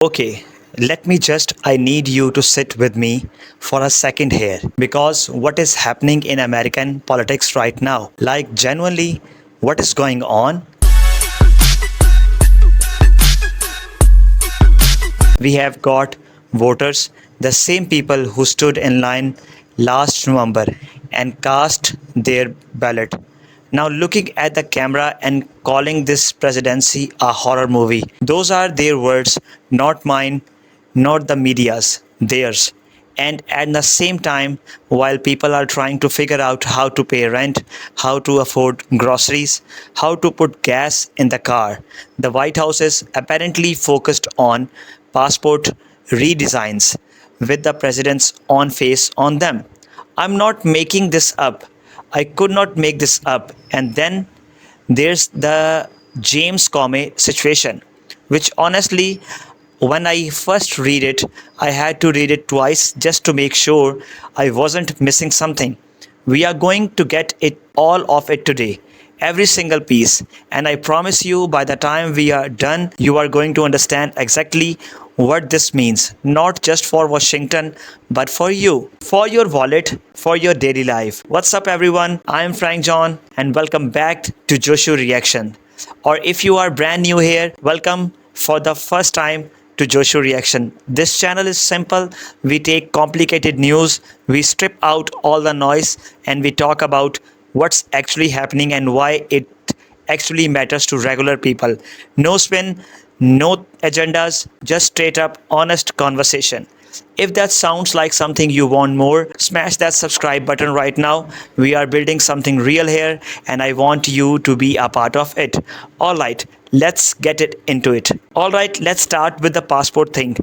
Okay, I need you to sit with me for a second here because what is happening in American politics right now? Like, genuinely, what is going on? We have got voters, the same people who stood in line last November and cast their ballot. Now, looking at the camera and calling this presidency a horror movie. Those are their words, not mine, not the media's, theirs. And at the same time, while people are trying to figure out how to pay rent, how to afford groceries, how to put gas in the car, the White House is apparently focused on passport redesigns with the president's own face on them. I'm not making this up. I could not make this up. And then there's the James Comey situation, which honestly, when I first read it, I had to read it twice just to make sure I wasn't missing something. We are going to get it all of it today, every single piece, and I promise you by the time we are done, you are going to understand exactly what this means, not just for Washington, but for you, for your wallet, for your daily life. What's up, everyone? I am Frank John, and welcome back to Joshu Reaction. Or if you are brand new here, welcome for the first time to Joshu Reaction. This channel is simple. We take complicated news, we strip out all the noise, and we talk about what's actually happening and why it actually matters to regular people. No spin, no agendas, just straight up honest conversation. If that sounds like something you want more, smash that subscribe button right now. We are building something real here and I want you to be a part of it. Alright, let's get it into it. Alright, let's start with the passport thing.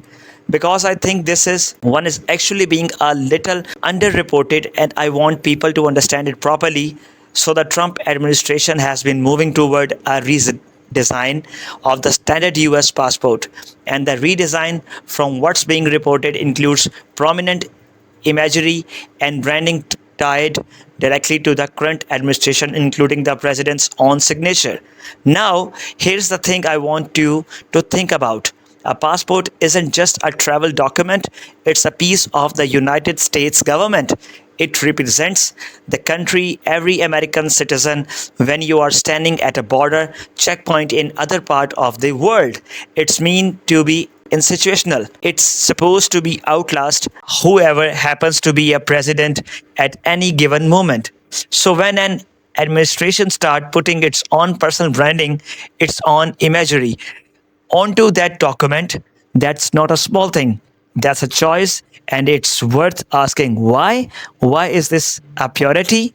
Because I think this is one is actually being a little underreported and I want people to understand it properly. So the Trump administration has been moving toward a redesign of the standard US passport, and the redesign from what's being reported includes prominent imagery and branding tied directly to the current administration, including the president's own signature. Now, here's the thing I want you to think about. A passport isn't just a travel document, it's a piece of the United States government. It represents the country, every American citizen. When you are standing at a border checkpoint in other part of the world, it's meant to be institutional. It's supposed to be outlast whoever happens to be a president at any given moment. So when an administration start putting its own personal branding, its own imagery onto that document, that's not a small thing. That's a choice, and it's worth asking why. Why is this a purity?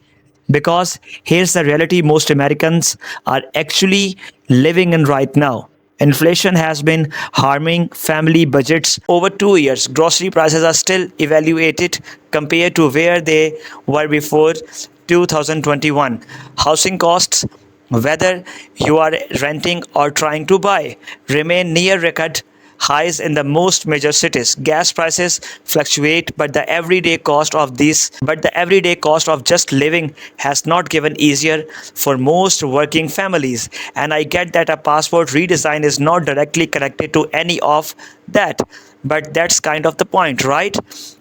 Because here's the reality most Americans are actually living in right now. Inflation has been harming family budgets over 2 years. Grocery prices are still evaluated compared to where they were before 2021. Housing costs, whether you are renting or trying to buy, remain near record highs in the most major cities. Gas prices fluctuate, but the everyday cost of just living has not given easier for most working families. And I get that a passport redesign is not directly connected to any of that, but that's kind of the point, right?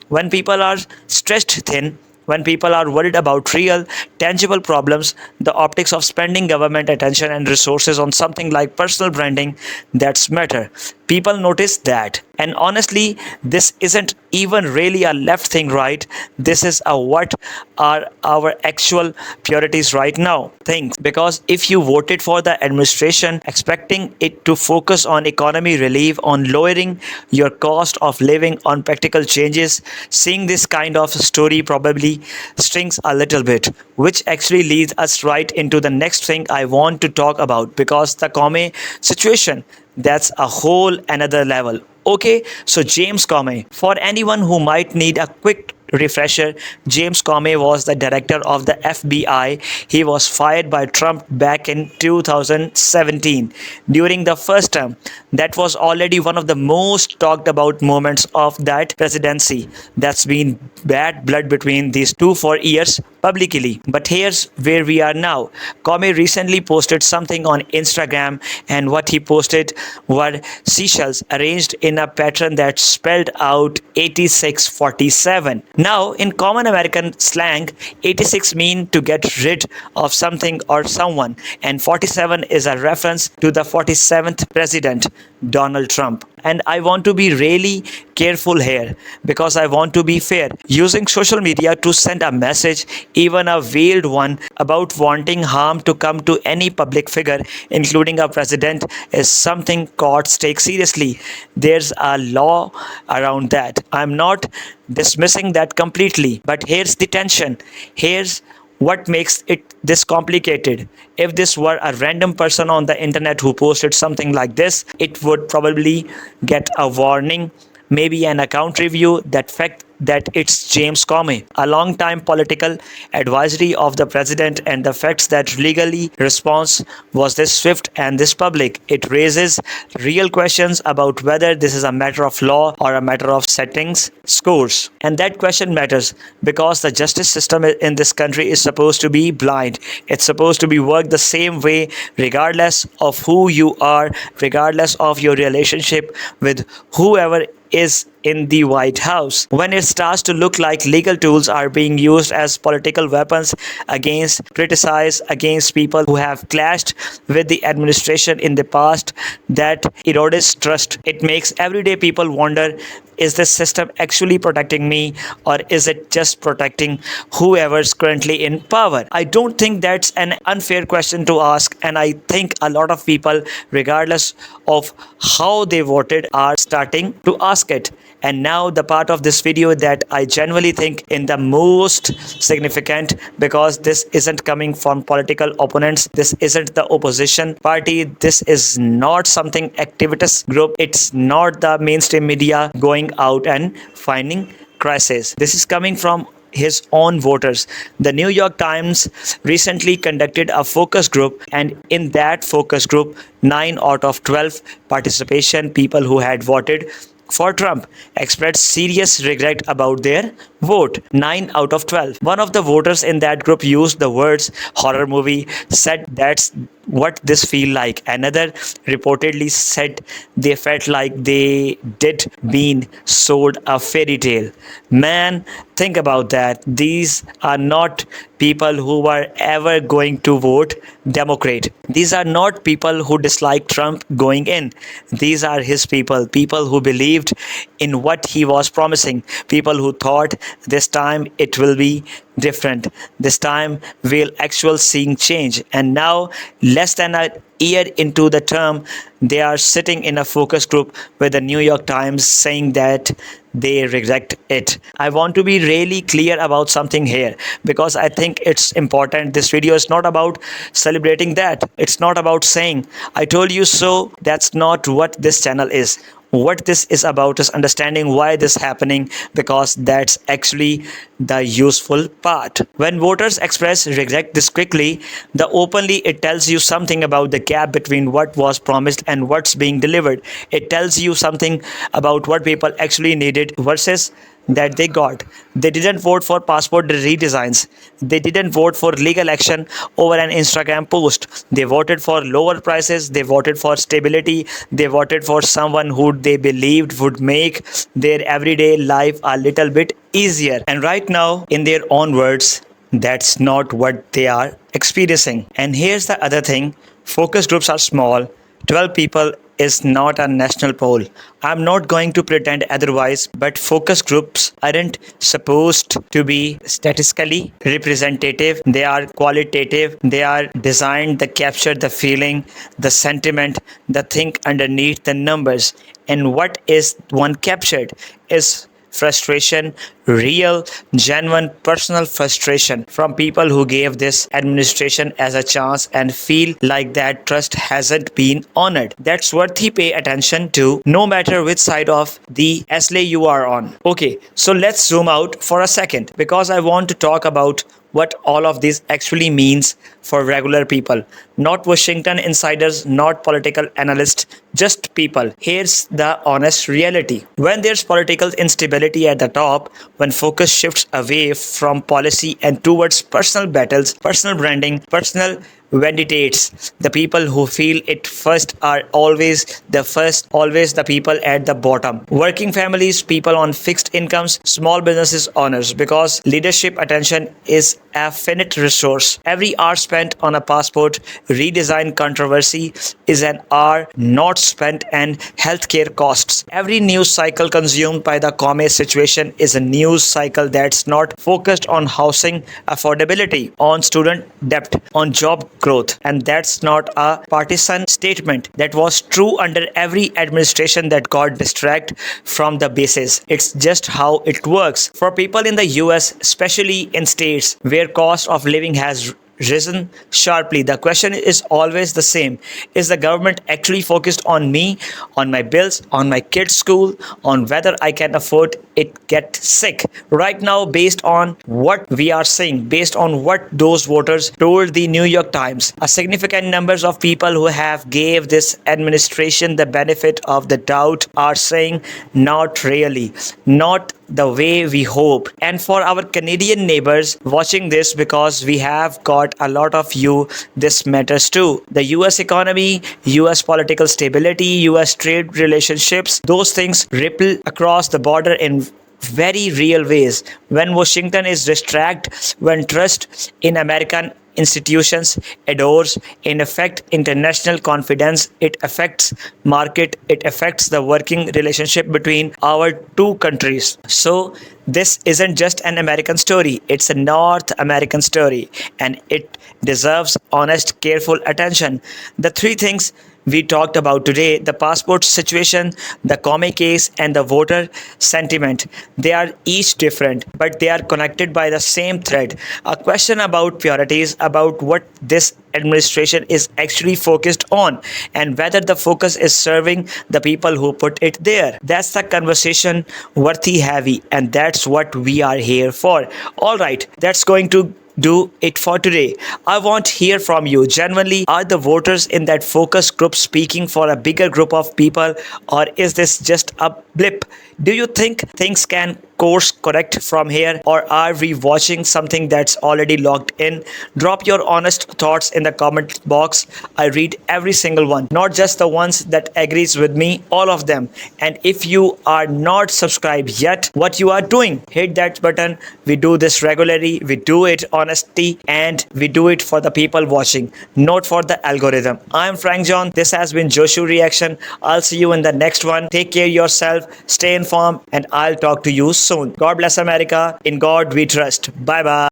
When people are stretched thin, when people are worried about real, tangible problems, the optics of spending government attention and resources on something like personal branding, that's matter. People notice that. And honestly, this isn't even really a left thing, right? This is a what are our actual priorities right now things. Because if you voted for the administration expecting it to focus on economy relief, on lowering your cost of living, on practical changes, seeing this kind of story probably stings a little bit, which actually leads us right into the next thing I want to talk about, because the Comey situation, that's a whole another level. Okay, so James Comey, for anyone who might need a quick refresher, James Comey was the director of the FBI. He was fired by Trump back in 2017 during the first term. That was already one of the most talked about moments of that presidency. That's been bad blood between these two for years publicly. But here's where we are now. Comey recently posted something on Instagram, and what he posted were seashells arranged in a pattern that spelled out 8647. Now, in common American slang, 86 mean to get rid of something or someone, and 47 is a reference to the 47th president, Donald Trump. And I want to be really careful here because I want to be fair. Using social media to send a message, even a veiled one, about wanting harm to come to any public figure, including a president, is something courts take seriously. There's a law around that. I'm not dismissing that completely, but here's the tension. Here's what makes it this complicated. If this were a random person on the internet who posted something like this, it would probably get a warning, maybe an account review. That fact that it's James Comey, a long-time political advisory of the president, and the facts that legally response was this swift and this public. It raises real questions about whether this is a matter of law or a matter of settings scores. And that question matters because the justice system in this country is supposed to be blind. It's supposed to be work the same way regardless of who you are, regardless of your relationship with whoever is in the White House. When it starts to look like legal tools are being used as political weapons against people who have clashed with the administration in the past, that erodes trust. It makes everyday people wonder, is this system actually protecting me, or is it just protecting whoever's currently in power? I don't think that's an unfair question to ask, and I think a lot of people, regardless of how they voted, are starting to ask it. And now the part of this video that I genuinely think in the most significant, because this isn't coming from political opponents, this isn't the opposition party, this is not something activist group, it's not the mainstream media going out and finding crisis. This is coming from his own voters. The New York Times recently conducted a focus group, and in that focus group, 9 out of 12 participation people who had voted for Trump expressed serious regret about their vote. 9 out of 12. One of the voters in that group used the words horror movie, said that's what this feel like. Another reportedly said they felt like they did being sold a fairy tale. Man, think about that. These are not people who were ever going to vote Democrat. These are not people who dislike Trump going in. These are his people, people who believed in what he was promising, people who thought this time it will be different. This time we'll actually seeing change. And now, less than a year into the term, they are sitting in a focus group with the New York Times saying that they regret it. I want to be really clear about something here because I think it's important. This video is not about celebrating that. It's not about saying, I told you so. That's not what this channel is. What this is about is understanding why this is happening, because that's actually the useful part. When voters express regret this quickly, the openly, it tells you something about the gap between what was promised and what's being delivered. It tells you something about what people actually needed versus that they got. They didn't vote for passport redesigns. They didn't vote for legal action over an Instagram post. They voted for lower prices. They voted for stability. They voted for someone who they believed would make their everyday life a little bit easier. And right now, in their own words, that's not what they are experiencing. And here's the other thing. Focus groups are small. 12 people is not a national poll. I'm not going to pretend otherwise, but focus groups aren't supposed to be statistically representative. They are qualitative. They are designed to capture the feeling, the sentiment, the thing underneath the numbers. And what is one captured is frustration, real, genuine personal frustration from people who gave this administration as a chance and feel like that trust hasn't been honored. That's worthy pay attention to, no matter which side of the sleigh you are on. Okay, so let's zoom out for a second because I want to talk about what all of this actually means for regular people. Not Washington insiders, not political analysts, just people. Here's the honest reality. When there's political instability at the top, when focus shifts away from policy and towards personal battles, personal branding, personal venditates, the people who feel it first are always the people at the bottom. Working families, people on fixed incomes, small businesses owners, because leadership attention is a finite resource. Every hour spent on a passport redesign controversy is an hour not spent on healthcare costs. Every news cycle consumed by the Kome situation is a news cycle that's not focused on housing affordability, on student debt, on job growth. And that's not a partisan statement. That was true under every administration that got distracted from the basis. It's just how it works. For people in the US, especially in states where cost of living has risen sharply, the question is always the same. Is the government actually focused on me, on my bills, on my kids' school, on whether I can afford it get sick? Right now, based on what we are seeing, based on what those voters told the New York Times, a significant numbers of people who have gave this administration the benefit of the doubt are saying not really, not the way we hope. And for our Canadian neighbors watching this, because we have got a lot of you, this matters too. The US economy, US political stability, US trade relationships, those things ripple across the border in very real ways. When Washington is distracted, when trust in American institutions adores, in effect international confidence, it affects market, it affects the working relationship between our two countries. So this isn't just an American story, it's a North American story, and it deserves honest, careful attention. The three things we talked about today, the passport situation, the Kome case, and the voter sentiment, they are each different, but they are connected by the same thread. A question about priorities, about what this administration is actually focused on, and whether the focus is serving the people who put it there. That's the conversation worthy heavy, and that's what we are here for. All right, that's going to do it for today. I want to hear from you. Genuinely, are the voters in that focus group speaking for a bigger group of people, or is this just a blip? Do you think things can course correct from here, or are we watching something that's already locked in? Drop your honest thoughts in the comment box. I read every single one, not just the ones that agrees with me, all of them. And if you are not subscribed yet, what you are doing, hit that button. We do this regularly, we do it honesty, and we do it for the people watching, not for the algorithm. I'm Frank John, this has been Joshu Reaction. I'll see you in the next one. Take care of yourself, stay informed, and I'll talk to you soon. God bless America. In God we trust. Bye bye.